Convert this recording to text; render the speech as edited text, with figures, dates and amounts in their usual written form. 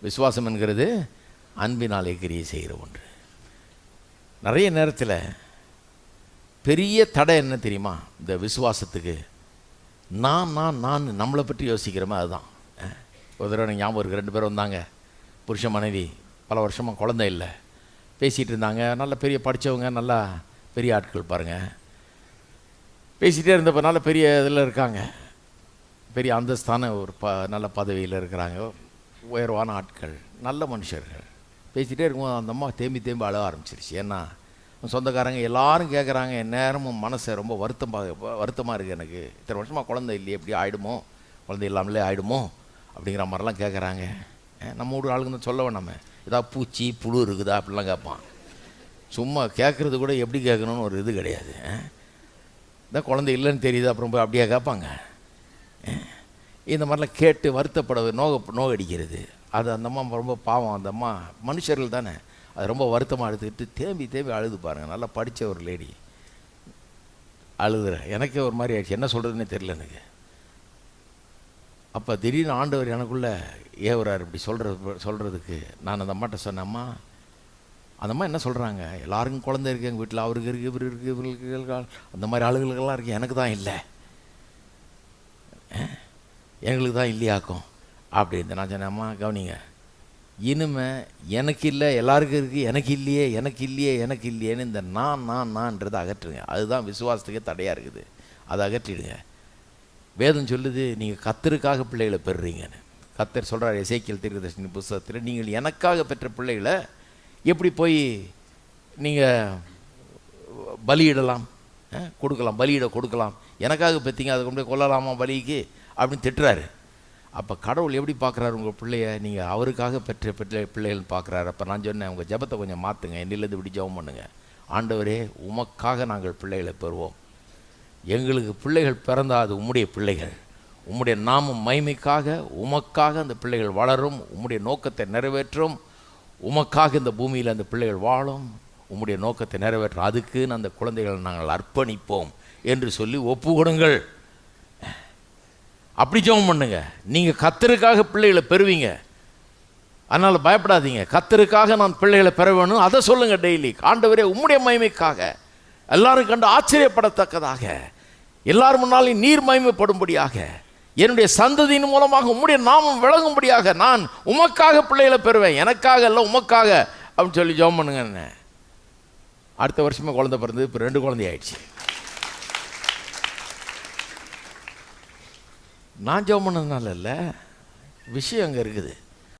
விசுவாசம் என்கிறது அன்பினாலே கிரியை செய்கிற ஒன்று. நிறைய நேரத்தில் பெரிய தடை என்ன தெரியுமா? இந்த விசுவாசத்துக்கு நான் நம்மளை பற்றி யோசிக்கிறோமே அதுதான். ஒரு தடவை எனக்கு ஞாபகம் இருக்குது, 2 பேர் வந்தாங்க, புருஷன் மனைவி, பல வருஷமாக குழந்தை இல்லை, பேசிகிட்டு இருந்தாங்க. நல்ல பெரிய படித்தவங்க, நல்லா பெரிய ஆட்கள் பாருங்கள். பேசிகிட்டே இருந்தப்போ நல்ல பெரிய இதில் இருக்காங்க, பெரிய அந்தஸ்தான ஒரு நல்ல பதவியில் இருக்கிறாங்க, உயர்வான ஆட்கள், நல்ல மனுஷர்கள். பேசிகிட்டே இருக்கும்போது அந்த அம்மா தேம்பி அழ ஆரம்பிச்சிருச்சு. ஏன்னா சொந்தக்காரங்க எல்லாரும் கேட்குறாங்க, என் நேரமும் மனசை ரொம்ப வருத்தமாக இருக்குது, எனக்கு இத்தனை வருஷமாக குழந்தை இல்லையே, எப்படி ஆகிடுமோ, குழந்தை இல்லாமலே ஆகிடுமோ அப்படிங்கிற மாதிரிலாம் கேட்குறாங்க. நம்ம வீடு ஆளுங்க தான் சொல்ல வேணாமே, ஏதாவது பூச்சி புழு இருக்குதா அப்படிலாம் கேட்பான். சும்மா கேட்குறது கூட எப்படி கேட்கணும்னு ஒரு இது கிடையாது. இதான் குழந்தை இல்லைன்னு தெரியுது, அப்புறம் போய் அப்படியே கேட்பாங்க. இந்த மாதிரிலாம் கேட்டு வருத்தப்பட நோகடிக்கிறது. அது அந்த அம்மா ரொம்ப பாவம். அந்த அம்மா மனுஷர்கள் தானே, அது ரொம்ப வருத்தமாக எடுத்துக்கிட்டு தேம்பி அழுது பாருங்கள். நல்லா படித்த ஒரு லேடி அழுதுறேன். எனக்கே ஒரு மாதிரி ஆயிடுச்சு, என்ன சொல்கிறதுனே தெரியல எனக்கு. அப்போ திடீர்னு ஆண்டவர் எனக்குள்ளே ஏவுறார் இப்படி சொல்கிறதுக்கு. நான் அந்த அம்மாட்ட சொன்னேன், அம்மா, அந்த அம்மா என்ன சொல்கிறாங்க, எல்லாருக்கும் குழந்தை இருக்குது எங்கள் வீட்டில், அவருக்கு இருக்குது, இவரு இருக்குது, இவருக்கு, அந்த மாதிரி ஆளுகளுக்கெல்லாம் இருக்குது, எனக்கு தான் இல்லை, எங்களுக்கு தான் இல்லையாக்கும் அப்படின்னு. நான் சொன்னேன், அம்மா கவனிங்க, இனிமே எனக்கு இல்லை எல்லாருக்கும் இருக்குது, எனக்கு இல்லையேன்னு இந்த நான்றதை அகற்றுங்க. அதுதான் விசுவாசத்துக்கே தடையாக இருக்குது, அதை அகற்றிடுங்க. வேதம் சொல்லுது, நீங்கள் கர்த்தருக்காக பிள்ளைகளை பெறுறீங்கன்னு. கர்த்தர் சொல்கிறார் எசேக்கியேல் தீர்க்கதரிசன புத்தகத்தில், நீங்கள் எனக்காக பெற்ற பிள்ளைகளை எப்படி போய் நீங்கள் பலியிடலாம், கொடுக்கலாம், எனக்காக பெற்றீங்க, அதை கொண்டு போய் கொல்லலாமா பலிக்கு அப்படின்னு திட்டுறாரு. அப்போ கடவுள் எப்படி பார்க்குறாரு உங்கள் பிள்ளைய, நீங்கள் அவருக்காக பெற்ற பிள்ளைகள்னு பார்க்குறாரு. அப்போ நான் சொன்னேன், உங்கள் ஜெபத்தை கொஞ்சம் மாற்றுங்க, என்னிலேருந்து இப்படி ஜெபம் பண்ணுங்க. ஆண்டவரே, உமக்காக நாங்கள் பிள்ளைகளை பெறுவோம், எங்களுக்கு பிள்ளைகள் பிறந்தால் அது உம்முடைய பிள்ளைகள், உம்முடைய நாமம் மகிமைக்காக உமக்காக அந்த பிள்ளைகள் வளரும், உம்முடைய நோக்கத்தை நிறைவேற்றும், உமக்காக இந்த பூமியில் அந்த பிள்ளைகள் வாழும், உம்முடைய நோக்கத்தை நிறைவேற்றும், அதுக்குன்னு அந்த குழந்தைகளை நாங்கள் அர்ப்பணிப்போம் என்று சொல்லி ஒப்பு கொடுங்கள். அப்படி ஜெபம் பண்ணுங்க. நீங்கள் கர்த்தருக்காக பிள்ளைகளை பெறுவீங்க, அதனால் பயப்படாதீங்க. கர்த்தருக்காக நான் பிள்ளைகளை பெற வேணும், அதை சொல்லுங்கள் டெய்லி. ஆண்டவரே, உம்முடைய மகிமைக்காக, எல்லாரும் கண்டு ஆச்சரியப்படத்தக்கதாக, எல்லாரும் முன்னாலும் நீர் மகிமைப்படும்படியாக, என்னுடைய சந்ததியின் மூலமாக உம்முடைய நாமம் விளங்கும்படியாக நான் உமக்காக பிள்ளைகளை பெறுவேன், எனக்காக இல்லை உமக்காக அப்படின்னு சொல்லி ஜெபம் பண்ணுங்க. அடுத்த வருஷமே குழந்தை பிறந்தது, இப்போ 2 குழந்தை ஆயிடுச்சு. நான் ஜெபம் பண்ணதுனால இல்லை, விஷயம் அங்கே இருக்குது.